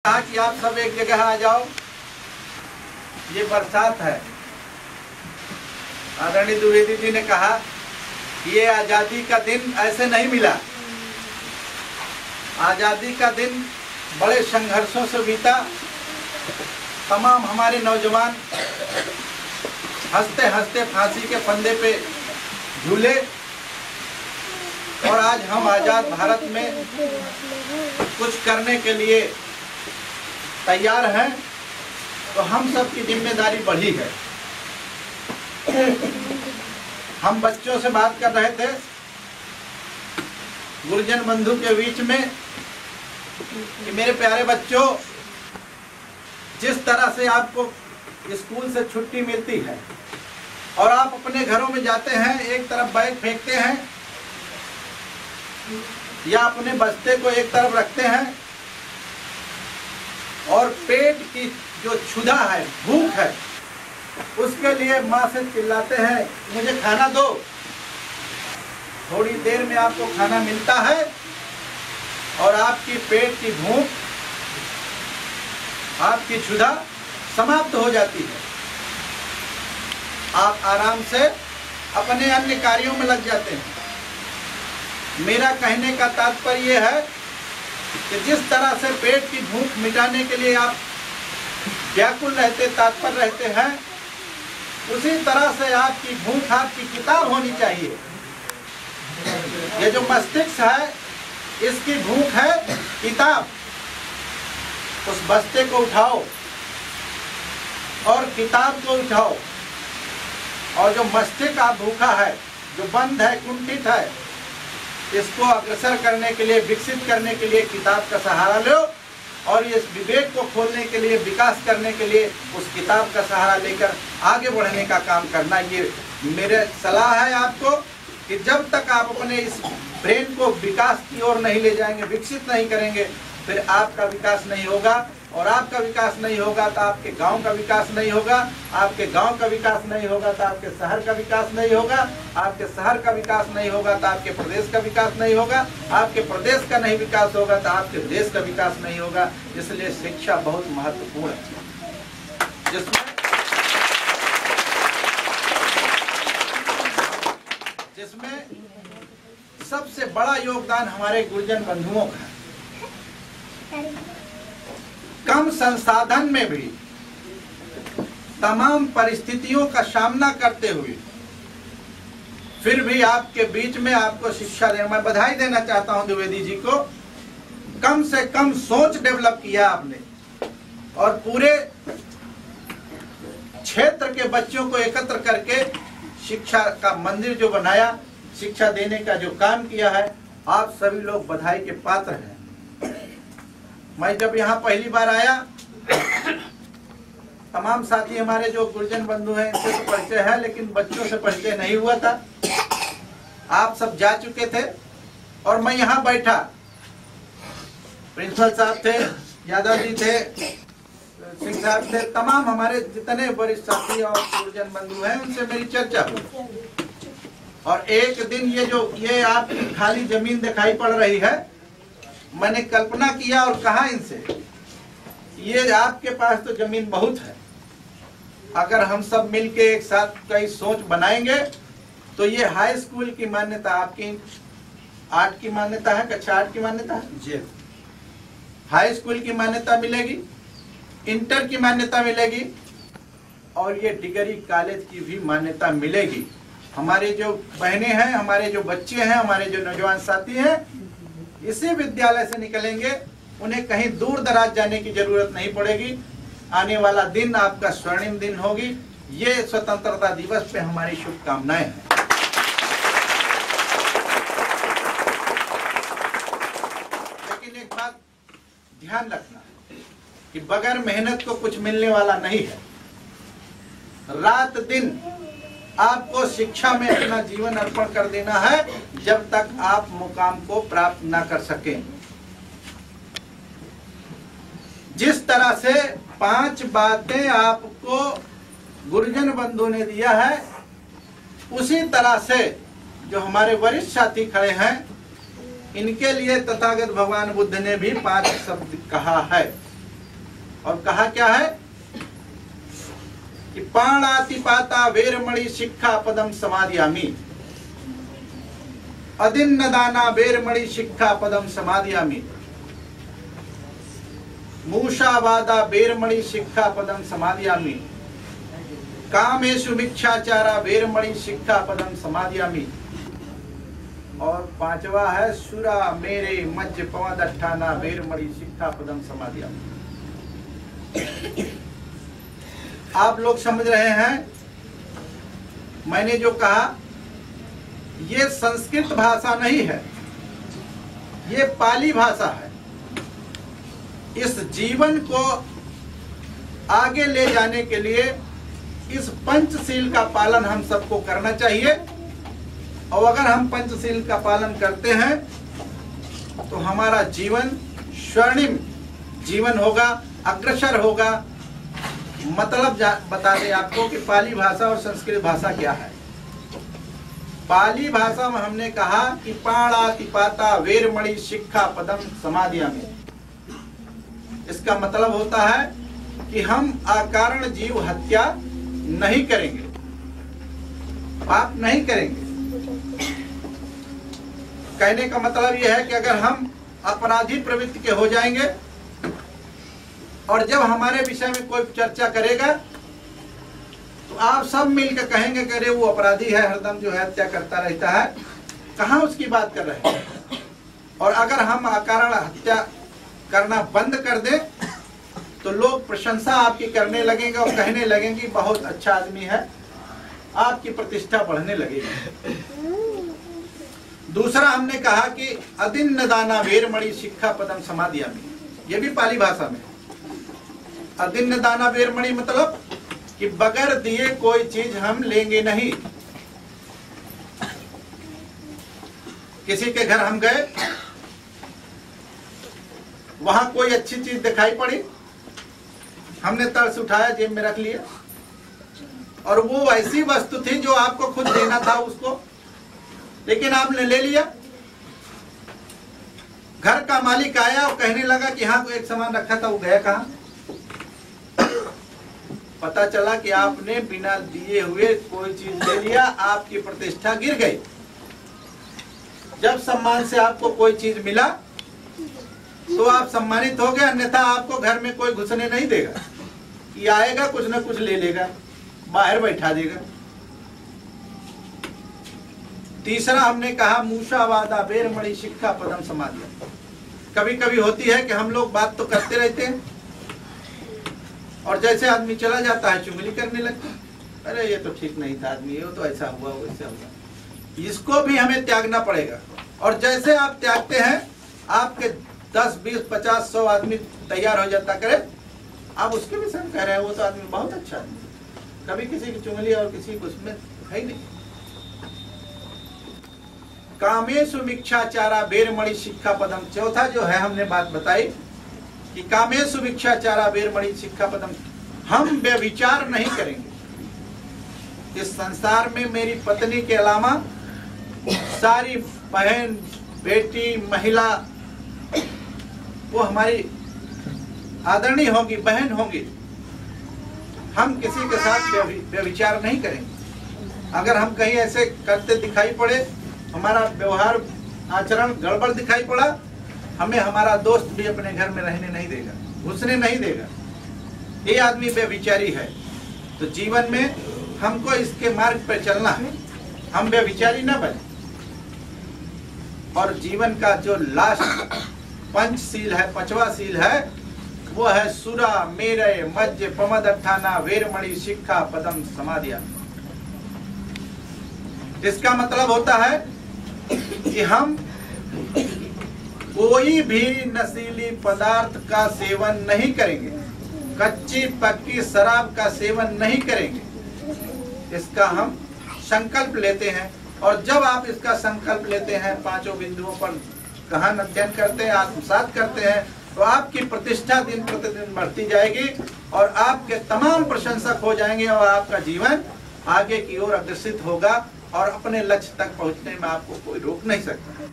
कहा कि आप सब एक जगह आ जाओ, ये बरसात है। आदरणीय द्विवेदी जी ने कहा कि ये आज़ादी का दिन ऐसे नहीं मिला। आज़ादी का दिन बड़े संघर्षों से बीता। तमाम हमारे नौजवान हंसते हंसते फांसी के फंदे पे झूले और आज हम आज़ाद भारत में कुछ करने के लिए तैयार हैं, तो हम सब की जिम्मेदारी बढ़ी है। हम बच्चों से बात कर रहे थे गुरुजन बंधु के बीच में कि मेरे प्यारे बच्चों, जिस तरह से आपको स्कूल से छुट्टी मिलती है और आप अपने घरों में जाते हैं, एक तरफ बैग फेंकते हैं या अपने बस्ते को एक तरफ रखते हैं और पेट की जो क्षुधा है, भूख है, उसके लिए माँ से चिल्लाते हैं मुझे खाना दो। थोड़ी देर में आपको खाना मिलता है और आपकी पेट की भूख, आपकी क्षुधा समाप्त हो जाती है। आप आराम से अपने अन्य कार्यों में लग जाते हैं। मेरा कहने का तात्पर्य यह है कि जिस तरह से पेट की भूख मिटाने के लिए आप व्याकुल रहते, तत्पर रहते हैं, उसी तरह से आपकी भूख आपकी किताब होनी चाहिए। ये जो मस्तिष्क है, इसकी भूख है किताब। उस बस्ते को उठाओ और किताब को उठाओ, और जो मस्तिष्क आप भूखा है, जो बंद है, कुंठित है, इसको अग्रसर करने के लिए, विकसित करने के लिए किताब का सहारा लो और इस विवेक को खोलने के लिए, विकास करने के लिए उस किताब का सहारा लेकर आगे बढ़ने का काम करना। ये मेरे सलाह है आपको कि जब तक आप अपने इस ब्रेन को विकास की ओर नहीं ले जाएंगे, विकसित नहीं करेंगे, फिर आपका विकास नहीं होगा। और आपका विकास नहीं होगा तो आपके गांव का विकास नहीं होगा, आपके गांव का विकास नहीं होगा तो आपके शहर का विकास नहीं होगा, आपके शहर का विकास नहीं होगा तो आपके प्रदेश का विकास नहीं होगा, आपके प्रदेश का नहीं विकास होगा तो आपके देश का विकास नहीं होगा। इसलिए शिक्षा बहुत महत्वपूर्ण है, जिसमें सबसे बड़ा योगदान हमारे गुरुजन बंधुओं का है। कम संसाधन में भी तमाम परिस्थितियों का सामना करते हुए फिर भी आपके बीच में आपको शिक्षा देना, मैं बधाई देना चाहता हूं द्विवेदी जी को। कम से कम सोच डेवलप किया आपने और पूरे क्षेत्र के बच्चों को एकत्र करके शिक्षा का मंदिर जो बनाया, शिक्षा देने का जो काम किया है, आप सभी लोग बधाई के पात्र हैं। मैं जब यहाँ पहली बार आया, तमाम साथी हमारे जो गुरुजन बंधु हैं, इनसे तो परिचय है, लेकिन बच्चों से परिचय नहीं हुआ था। आप सब जा चुके थे और मैं यहाँ बैठा। प्रिंसिपल साहब थे, यादव जी थे, सिंह साहब थे, तमाम हमारे जितने वरिष्ठ साथी और गुरुजन बंधु हैं, उनसे मेरी चर्चा हुई। और एक दिन ये आपकी खाली जमीन दिखाई पड़ रही है, मैंने कल्पना किया और कहा इनसे, ये आपके पास तो जमीन बहुत है, अगर हम सब मिलके एक साथ कई सोच बनाएंगे तो ये हाई स्कूल की मान्यता, आपकी 8 की मान्यता है, कक्षा 8 की मान्यता है जी, हाई स्कूल की मान्यता मिलेगी, इंटर की मान्यता मिलेगी और ये डिग्री कॉलेज की भी मान्यता मिलेगी। हमारे जो बहनें हैं, हमारे जो बच्चे हैं, हमारे जो नौजवान साथी हैं, इसी विद्यालय से निकलेंगे, उन्हें कहीं दूर दराज जाने की जरूरत नहीं पड़ेगी। आने वाला दिन आपका स्वर्णिम दिन होगी। ये स्वतंत्रता दिवस पे हमारी शुभकामनाएं हैं। लेकिन एक बात ध्यान रखना कि बगैर मेहनत को कुछ मिलने वाला नहीं है। रात दिन आपको शिक्षा में अपना जीवन अर्पण कर देना है जब तक आप मुकाम को प्राप्त ना कर सकें। जिस तरह से 5 बातें आपको गुरुजन बंधु ने दिया है, उसी तरह से जो हमारे वरिष्ठ साथी खड़े हैं, इनके लिए तथागत भगवान बुद्ध ने भी 5 शब्द कहा है। और कहा क्या है कि पाणातिपाता वेरमणि शिक्षा पदम समादयामि, अदिन्न दाना वेरमणि शिक्षा पदम समादयामि, मूषावादा वेरमणि शिक्षा पदम समादयामि, कामेषु मिच्छाचारा वेरमणि शिक्षा पदम समादयामि, और पांचवा है सुरा मेरे मज्ज पवदट्ठाना वेरमणि शिक्षा पदम समादयामि। आप लोग समझ रहे हैं मैंने जो कहा, ये संस्कृत भाषा नहीं है, ये पाली भाषा है। इस जीवन को आगे ले जाने के लिए इस पंचशील का पालन हम सबको करना चाहिए, और अगर हम पंचशील का पालन करते हैं तो हमारा जीवन स्वर्णिम जीवन होगा, अग्रसर होगा। मतलब बता दें आपको कि पाली भाषा और संस्कृत भाषा क्या है। पाली भाषा में हमने कहा कि पाणातिपाता वेरमणि शिक्षा पदम समादयामि। इसका मतलब होता है कि हम अकारण जीव हत्या नहीं करेंगे, पाप नहीं करेंगे। कहने का मतलब यह है कि अगर हम अपराधी प्रवृत्ति के हो जाएंगे और जब हमारे विषय में कोई चर्चा करेगा तो आप सब मिलकर कहेंगे कि अरे वो अपराधी है, हरदम जो है हत्या करता रहता है, कहाँ उसकी बात कर रहे हैं। और अगर हम अकारण हत्या करना बंद कर दें तो लोग प्रशंसा आपकी करने लगेंगे और कहने लगेंगे बहुत अच्छा आदमी है, आपकी प्रतिष्ठा बढ़ने लगेगी। दूसरा हमने कहा कि अदिन्न दाना वेरमणि शिक्षा पदम समादयामि, ये भी पाली भाषा में। अदिन्न दाना वेरमणि मतलब कि बगैर दिए कोई चीज हम लेंगे नहीं। किसी के घर हम गए, वहां कोई अच्छी चीज दिखाई पड़ी, हमने तरस उठाया, जेब में रख लिया, और वो ऐसी वस्तु थी जो आपको खुद देना था उसको, लेकिन आपने ले लिया। घर का मालिक आया और कहने लगा कि हाँ एक सामान रखा था, वो गया कहाँ? पता चला कि आपने बिना दिए हुए कोई चीज ले लिया, आपकी प्रतिष्ठा गिर गई। जब सम्मान से आपको कोई चीज मिला तो आप सम्मानित हो गए, अन्यथा आपको घर में कोई घुसने नहीं देगा। ये आएगा कुछ ना कुछ ले लेगा, बाहर बैठा देगा। तीसरा हमने कहा मूषावादा वेरमणि शिक्षा पदम समादयामि। कभी कभी होती है कि हम लोग बात तो करते रहते हैं और जैसे आदमी चला जाता है चुगली करने लगता है, अरे ये तो ठीक नहीं था आदमी, ये तो ऐसा हुआ वैसा हुआ। इसको भी हमें त्यागना पड़ेगा। और जैसे आप त्यागते हैं, आपके 10, 20, 50, 100 आदमी तैयार हो जाता करे, आप उसके भी संग कह रहे हैं वो तो आदमी बहुत अच्छा आदमी, कभी किसी की चुगली और किसी को उसमें है ही नहीं। कामेषु मिच्छाचारा वेरमणि शिक्षा पदम। चौथा जो है हमने बात बताई कि कामेषु मिच्छाचारा वेरमणि शिक्षा पदम, हम व्यभिचार नहीं करेंगे। इस संसार में मेरी पत्नी के अलावा सारी बहन, बेटी, महिला वो हमारी आदरणीय होगी, बहन होगी। हम किसी के साथ व्यभिचार नहीं करेंगे। अगर हम कहीं ऐसे करते दिखाई पड़े, हमारा व्यवहार आचरण गड़बड़ दिखाई पड़ा, हमें हमारा दोस्त भी अपने घर में रहने नहीं देगा, घुसने नहीं देगा। ये आदमी व्यभिचारी है। तो जीवन में हमको इसके मार्ग पर चलना है, हम व्यभिचारी न बने। और जीवन का जो लास्ट पंचशील है, 5वां शील है, वो है सुरा मेरे मज्ज पमदट्ठाना वेरमणि शिक्षा पदम समादयामि। इसका मतलब होता है कि हम कोई भी नशीली पदार्थ का सेवन नहीं करेंगे, कच्ची पक्की शराब का सेवन नहीं करेंगे। इसका हम संकल्प लेते हैं। और जब आप इसका संकल्प लेते हैं, 5 बिंदुओं पर गहन अध्ययन करते हैं, आत्मसात करते हैं, तो आपकी प्रतिष्ठा दिन प्रतिदिन बढ़ती जाएगी और आपके तमाम प्रशंसक हो जाएंगे और आपका जीवन आगे की ओर अग्रसित होगा और अपने लक्ष्य तक पहुंचने में आपको कोई रोक नहीं सकता।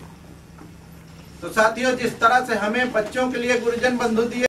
तो साथियों, जिस तरह से हमें बच्चों के लिए गुरुजन बंधु दिए